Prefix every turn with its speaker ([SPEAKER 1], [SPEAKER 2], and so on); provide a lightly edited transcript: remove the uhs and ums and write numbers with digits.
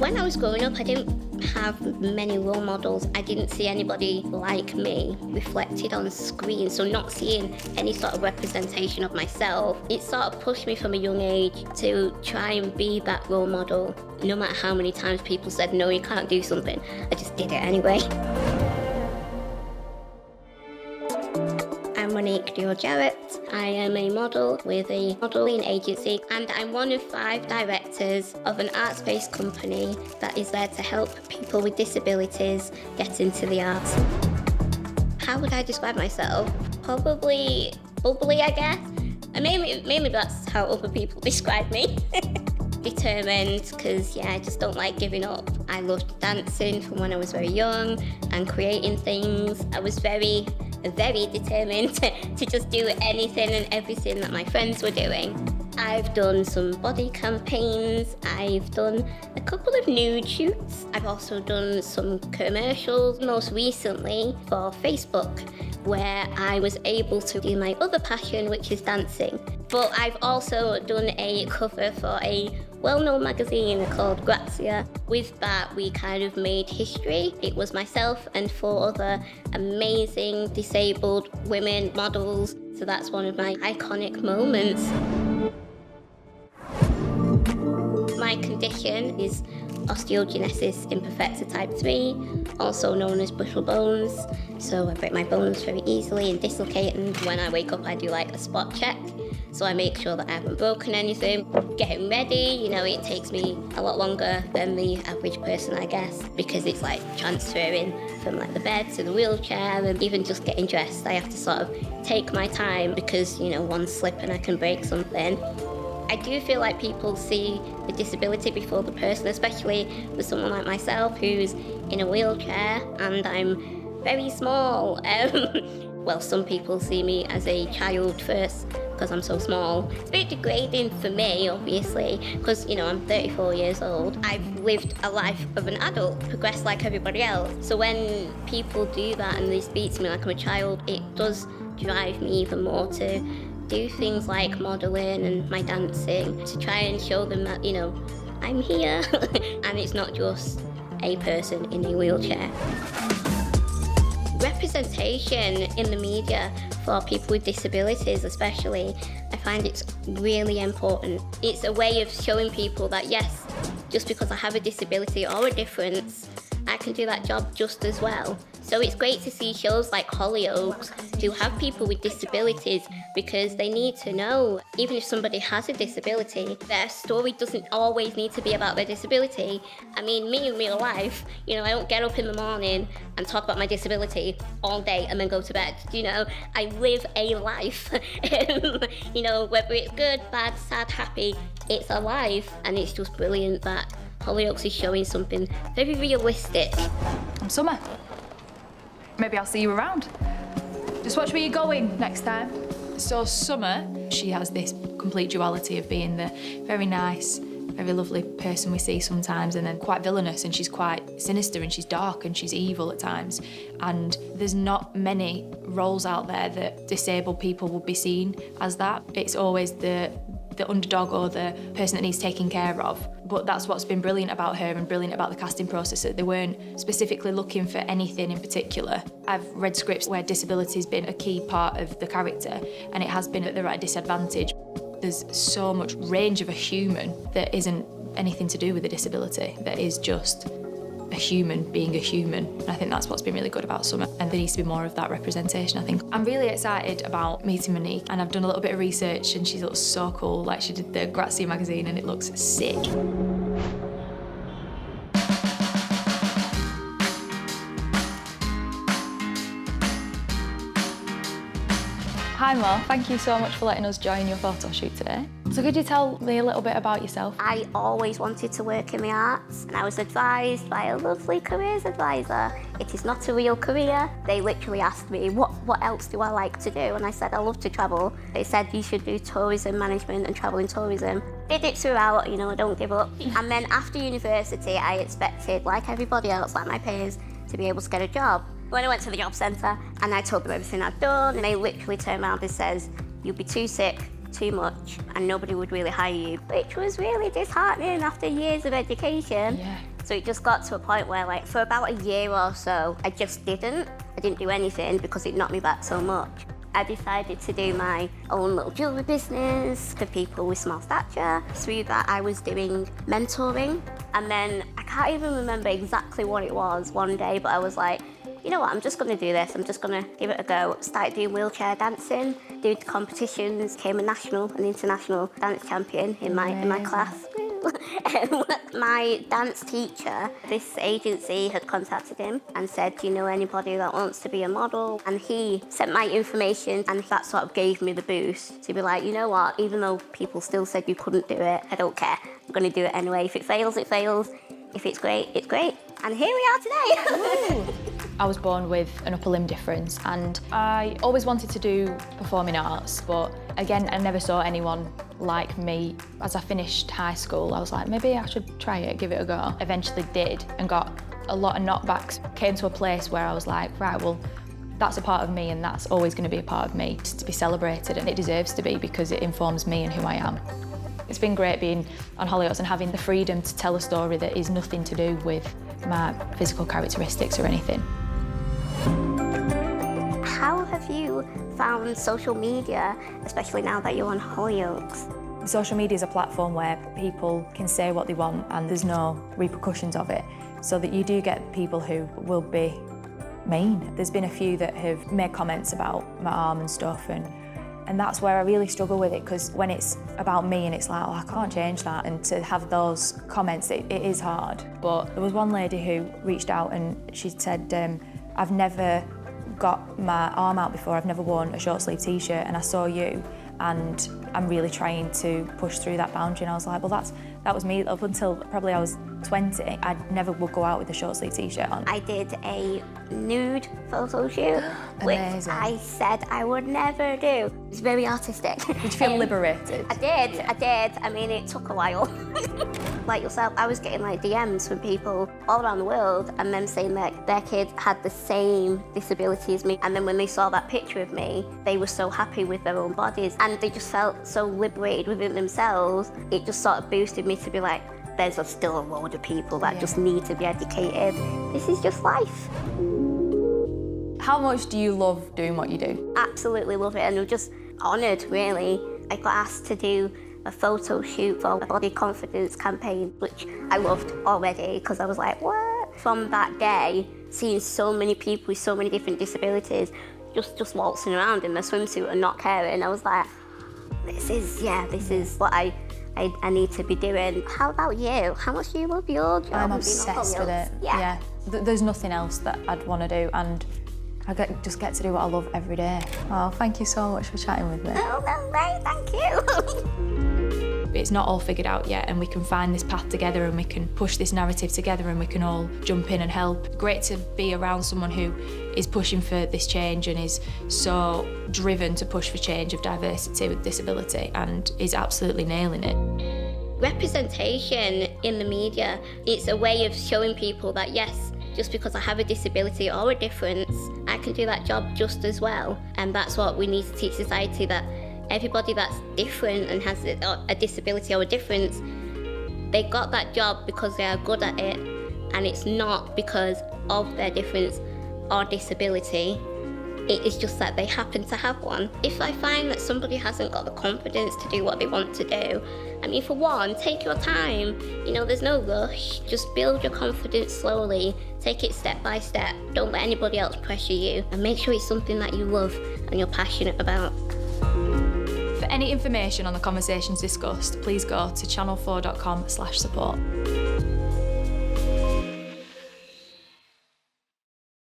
[SPEAKER 1] When I was growing up, I didn't have many role models. I didn't see anybody like me reflected on screen, so not seeing any sort of representation of myself, it sort of pushed me from a young age to try and be that role model. No matter how many times people said, no, you can't do something, I just did it anyway. I'm Monique Dior Jarrett. I am a model with a modelling agency, and I'm one of 5 directors of an arts-based company that is there to help people with disabilities get into the arts. How would I describe myself? Probably bubbly, I guess. And mainly that's how other people describe me. Determined, because I just don't like giving up. I loved dancing from when I was very young and creating things. I was very determined to just do anything and everything that my friends were doing. I've done some body campaigns, I've done a couple of nude shoots, I've also done some commercials, most recently for Facebook, where I was able to do my other passion, which is dancing. But I've also done a cover for a well-known magazine called Grazia. With that, we kind of made history. It was myself and 4 other amazing disabled women models. So that's one of my iconic moments. My condition is osteogenesis imperfecta type 3, also known as brittle bones. So I break my bones very easily and dislocate, and when I wake up I do like a spot check. So I make sure that I haven't broken anything. Getting ready, it takes me a lot longer than the average person, I guess, because it's like transferring from like the bed to the wheelchair, and even just getting dressed, I have to sort of take my time because, one slip and I can break something. I do feel like people see the disability before the person, especially with someone like myself who's in a wheelchair and I'm very small. Well, some people see me as a child first because I'm so small. It's a bit degrading for me, obviously, because, I'm 34 years old. I've lived a life of an adult, progressed like everybody else. So when people do that and they speak to me like I'm a child, it does drive me even more to do things like modelling and my dancing to try and show them that, I'm here and it's not just a person in a wheelchair. Representation in the media for people with disabilities especially, I find it's really important. It's a way of showing people that yes, just because I have a disability or a difference, I can do that job just as well. So it's great to see shows like Hollyoaks who have people with disabilities, because they need to know, even if somebody has a disability, their story doesn't always need to be about their disability. I mean, me in real life, I don't get up in the morning and talk about my disability all day and then go to bed. I live a life. Whether it's good, bad, sad, happy, it's a life, and it's just brilliant that Hollyoaks is showing something very realistic.
[SPEAKER 2] I'm Summer. Maybe I'll see you around. Just watch where you're going next time. So Summer, she has this complete duality of being the very nice, very lovely person we see sometimes, and then quite villainous, and she's quite sinister, and she's dark, and she's evil at times. And there's not many roles out there that disabled people would be seen as that. It's always the underdog or the person that needs taking care of. But that's what's been brilliant about her and brilliant about the casting process, that they weren't specifically looking for anything in particular. I've read scripts where disability's been a key part of the character, and it has been at the right disadvantage. There's so much range of a human that isn't anything to do with a disability, that is just a human being a human. And I think that's what's been really good about Summer, and there needs to be more of that representation, I think. I'm really excited about meeting Monique, and I've done a little bit of research, and she looks so cool. Like, she did the Grazia magazine and it looks sick. Hi Mo, thank you so much for letting us join your photo shoot today. So could you tell me a little bit about yourself?
[SPEAKER 1] I always wanted to work in the arts, and I was advised by a lovely careers advisor. It is not a real career. They literally asked me, what else do I like to do? And I said, I love to travel. They said you should do tourism management and travel and tourism. Did it throughout, I don't give up. And then after university, I expected, like everybody else, like my peers, to be able to get a job. When I went to the job centre and I told them everything I'd done, and they literally turned around and says, you'll be too sick, too much, and nobody would really hire you, which was really disheartening after years of education.
[SPEAKER 2] Yeah.
[SPEAKER 1] So it just got to a point where, like, for about a year or so, I didn't do anything because it knocked me back so much. I decided to do my own little jewellery business for people with small stature. Through that, I was doing mentoring. And then I can't even remember exactly what it was one day, but I was like, you know what, I'm just gonna do this. I'm just gonna give it a go. Started doing wheelchair dancing, did competitions, became a national and international dance champion in my class. My dance teacher, this agency had contacted him and said, do you know anybody that wants to be a model? And he sent my information, and that sort of gave me the boost to be like, you know what, even though people still said you couldn't do it, I don't care. I'm gonna do it anyway. If it fails, it fails. If it's great, it's great. And here we are today.
[SPEAKER 2] I was born with an upper limb difference, and I always wanted to do performing arts, but again, I never saw anyone like me. As I finished high school, I was like, maybe I should try it, give it a go. Eventually did, and got a lot of knockbacks. Came to a place where I was like, right, well, that's a part of me, and that's always going to be a part of me, just to be celebrated, and it deserves to be because it informs me and who I am. It's been great being on Hollyoaks and having the freedom to tell a story that is nothing to do with my physical characteristics or anything.
[SPEAKER 1] How have you found social media, especially now that you're on Hollyoaks?
[SPEAKER 2] Social media is a platform where people can say what they want and there's no repercussions of it, so that you do get people who will be mean. There's been a few that have made comments about my arm and stuff, and that's where I really struggle with it, because when it's about me and it's like, oh, I can't change that, and to have those comments, it is hard. But there was one lady who reached out and she said, I've never got my arm out before, I've never worn a short sleeve t-shirt, and I saw you and I'm really trying to push through that boundary. And I was like, well, that was me up until probably I was 20. I never would go out with a short sleeve t-shirt on.
[SPEAKER 1] I did a nude photo shoot, which I said I would never do. It's very artistic.
[SPEAKER 2] Did you feel liberated?
[SPEAKER 1] I did. I mean, it took a while. Like yourself, I was getting like DMs from people all around the world and them saying that their kids had the same disability as me. And then when they saw that picture of me, they were so happy with their own bodies and they just felt so liberated within themselves. It just sort of boosted me to be like, there's still a load of people that just need to be educated. This is just life.
[SPEAKER 2] How much do you love doing what you do?
[SPEAKER 1] Absolutely love it, and I'm just honoured, really. I got asked to do a photo shoot for a body confidence campaign, which I loved already, because I was like, what? From that day, seeing so many people with so many different disabilities just waltzing around in their swimsuit and not caring, I was like, this is what I need to be doing. How about you? How much do you love your job?
[SPEAKER 2] I'm obsessed with it. Yeah. There's nothing else that I'd want to do, and I just get to do what I love every day. Oh, thank you so much for chatting with me.
[SPEAKER 1] Oh, no, great, thank you.
[SPEAKER 2] It's not all figured out yet, and we can find this path together and we can push this narrative together and we can all jump in and help. Great to be around someone who is pushing for this change and is so driven to push for change of diversity with disability and is absolutely nailing it.
[SPEAKER 1] Representation in the media, it's a way of showing people that yes, just because I have a disability or a difference, I can do that job just as well. And that's what we need to teach society, that everybody that's different and has a disability or a difference, they got that job because they are good at it, and it's not because of their difference or disability. It is just that they happen to have one. If I find that somebody hasn't got the confidence to do what they want to do, I mean, for one, take your time. You know, there's no rush. Just build your confidence slowly. Take it step by step. Don't let anybody else pressure you. And make sure it's something that you love and you're passionate about.
[SPEAKER 2] For any information on the conversations discussed, please go to channel4.com/support.